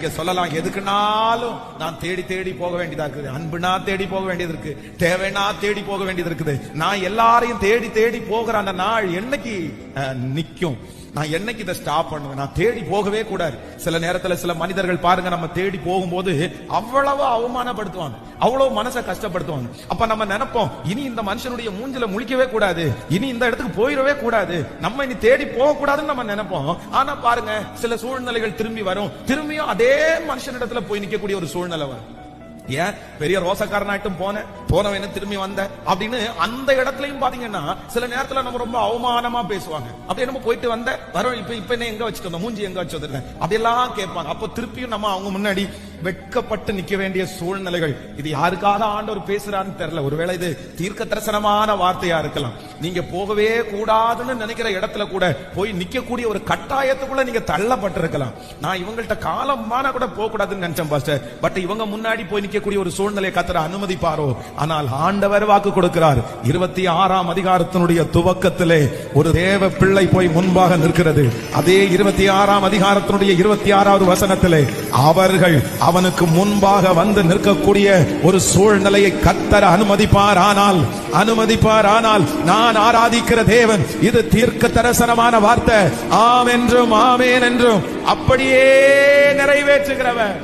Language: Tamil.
நீங்க சொல்லலாம், எதுக்குனாலும் நான் தேடி தேடி போக வேண்டியதா இருக்குது, அன்புனா தேடி போக வேண்டியது இருக்கு, தேவைனா தேடி போக வேண்டியது இருக்குது. நான் எல்லாரையும் தேடி தேடி போகிற அந்த நாள் என்னைக்கு நிக்கும்? நான் என்னைக்கு இதை ஸ்டாப் பண்ணுவேன்? நான் தேடி போகவே கூடாது. சில நேரத்துல சில மனிதர்கள் பாருங்க, நம்ம தேடி போகும்போது அவ்வளவு அவமானப்படுத்துவாங்க, அவ்வளவு மனசை கஷ்டப்படுத்துவாங்க. அப்ப நம்ம நினைப்போம், இனி இந்த மனுஷனுடைய மூஞ்சில முழிக்கவே கூடாது, இனி இந்த இடத்துக்கு போயிடவே கூடாது, நம்ம இனி தேடி போக கூடாதுன்னு நம்ம நினைப்போம். ஆனா பாருங்க, சில சூழ்நிலைகள் திரும்பி வரும், திரும்பியும் அதே மனுஷனிடத்துல போய் நிக்கக்கூடிய ஒரு சூழ்நிலை வரும். ஏன் பெரிய ரோசக்காரனாட்டும் போனவன் திரும்பி வந்த அப்படின்னு அந்த இடத்துலயும் பாத்தீங்கன்னா சில நேரத்துல நம்ம ரொம்ப அவமானமா பேசுவாங்க. அப்படியே நம்ம போயிட்டு வந்த வரோம், இப்ப என்ன எங்க வச்சுட்டு வந்தோம், மூஞ்சி எங்க வச்சு வந்திருக்கேன் அப்படியெல்லாம் கேட்பாங்க. அப்போ திருப்பியும் நம்ம அவங்க முன்னாடி வெட்கப்பட்டு நிக்க வேண்டிய சூழ்நிலைகள். இது யாருக்காக ஆண்டவர் பேசுறாருன்னு தெரியல. ஒருவேளை இது தீர்க்க தரிசனமான வார்த்தையா இருக்கலாம். நீங்க போகவே கூடாதுன்னு நினைக்கிற இடத்துல கூட போய் நிக்கக்கூடிய ஒரு கட்டாயத்துக்குள்ள நீங்க தள்ளப்பட்டிருக்கலாம். நான் இவங்கள்ட்ட காலமான கூட போக கூடாதுன்னு நினைச்சேன் பாஸ்டர், பட் இவங்க முன்னாடி போய் நிக்கக்கூடிய ஒரு சூழ்நிலையை கர்த்தர் அனுமதிப்பாரோ? ஆனால் ஆண்டவர் வாக்கு கொடுக்கிறார். 26ஆம் அதிகாரத்தினுடைய துவக்கத்திலே ஒரு தேவ பிள்ளை போய் முன்பாக நிற்கிறது. அதே 26ஆம் அதிகாரத்தினுடைய 26வது வசனத்திலே அவர்கள் அவனுக்கு முன்பாக வந்து நிற்கக்கூடிய ஒரு சூழ்நிலையை கர்த்தர் அனுமதிப்பார். ஆனால் நான் ஆராதிக்கிற தேவன் இது தீர்க்க தரிசனமான வார்த்தை, ஆம் என்றும் ஆமேன் என்றும் அப்படியே நிறைவேற்றுகிறவர்.